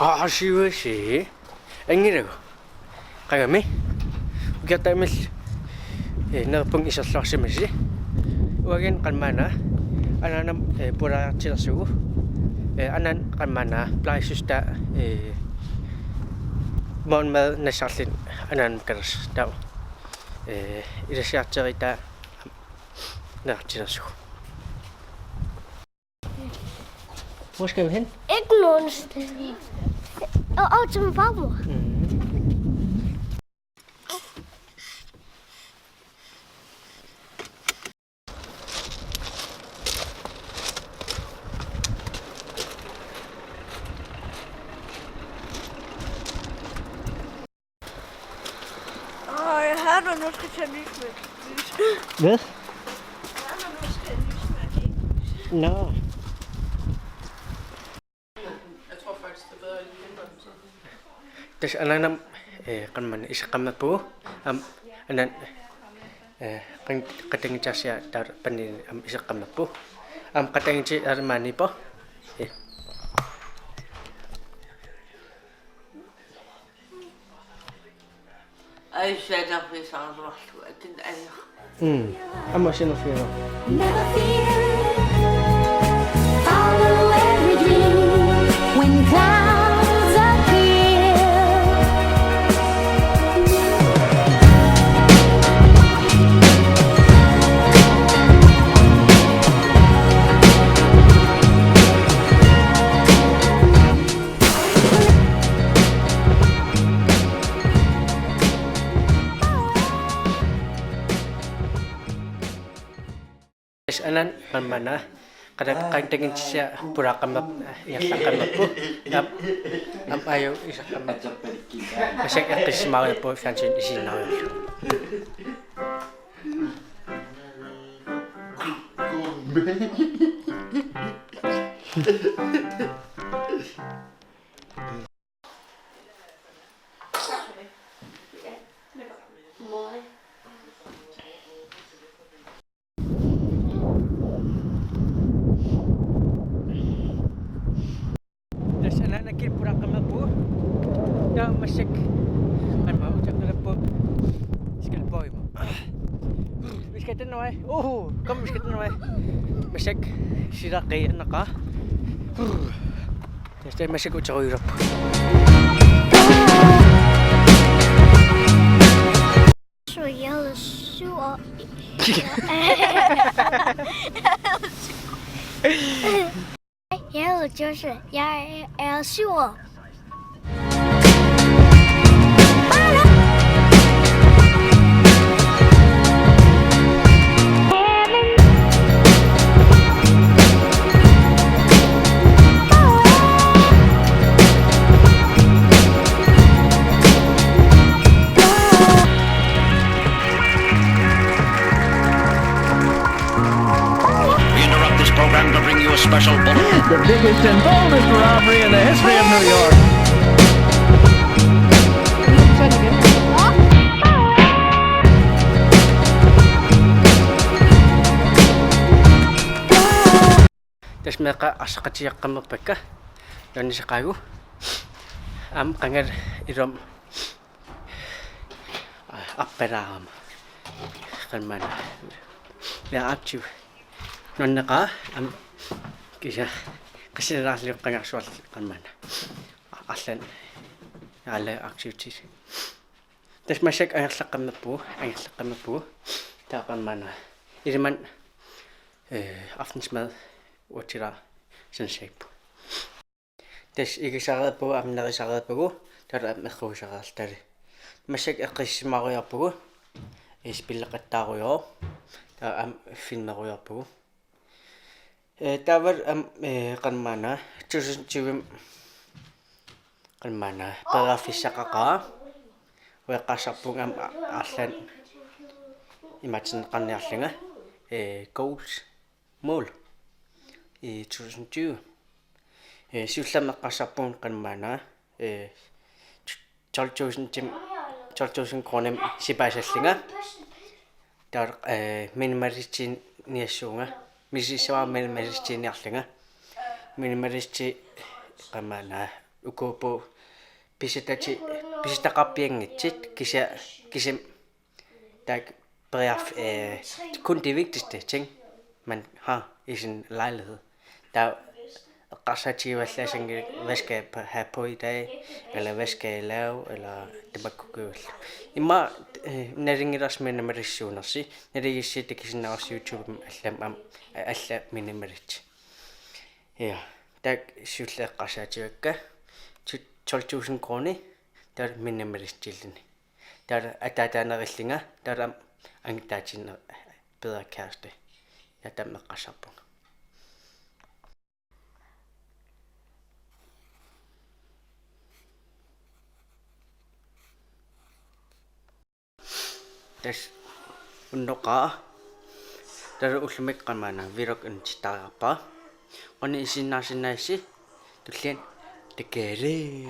아쉬워시 앵이라고 가가미 우겨따밀 나쁜 있었으면서 와겐 간마나 아나는 보라 치러수고 아난 간마나 플라이스다 뭔말 나살린 아난 그랬다 이래시아쩌이다 나 치러수고 Hvor skal vi hen? Ikke nogen sted. Og til min farmor. Jeg har da nu skal tage lys med. Hvad? Jeg har da nu skal lys med. Nå. Terus anak-anak kan mana iskamna po anak kan kateng casya dar panin iskamna po kateng ci armani po Ay, siya na pisang rosto. Atin ay. Amo sino fino Never fear, follow every dream when clouds appear. Terus anak kan mana kadang kateng siya pura kamap yang kamap po ayo isa kamap kasi kismaw po fansin isinaw Terus anak nakil pura kamap po na masik kan mau ucap na po sikal boy mo biskatan na ay kam biskatan na ay masik sira kay anak ka terus tayo masik ucap ko hirap Så jeg er 7 år. Jeg er 7 år. We interrupt this program to bring you a special bulletin. The biggest and boldest robbery in the history of New York. terus mereka asak kecil kamap peka dan sa kayo kangar irom aperam kan mana yang aktif non naka kisah kasi rasli kangar soal kan mana aslan ala aktif terus masyak ang sakam na po takan mana iriman aftensmad Otira sensei po. Terus ikisagat po am nakisagat po tara makusagat tari. Masyak akisima ko ya po. Ispilakat ko yo. Am film ko ya po. Tavar am kanmana chusim kanmana para fisa ka. Wa kasapung am asan imagine kanya singa goals mall. 2020 сүүллама qasarpun qanmaana 철조신 권엠 시바살링아 tar minimalistin niassunga misiswa minimalistin niarlinga minimalisti qamana ukopo pisitaqarpiangitsit kisim tak brief kun det vigtigste ting man har i sin lejlighed. Der hvad skal jeg have på i dag, eller hvad skal jeg lave, eller det man kunne gøre. I mig, når det ikke også med meditation, når det ikke siger, det kan sådan også YouTube, alle minimerit. Ja, der synes jeg, at jeg gør 12.000 kroner, der er minimerit-stillen. Der er noget rislinger, der er en bedre kæreste. Ja, der er med rasabung. Das undoqa dar ulmek qamana virok inchtarapa qoni isinnaasi tullian tekere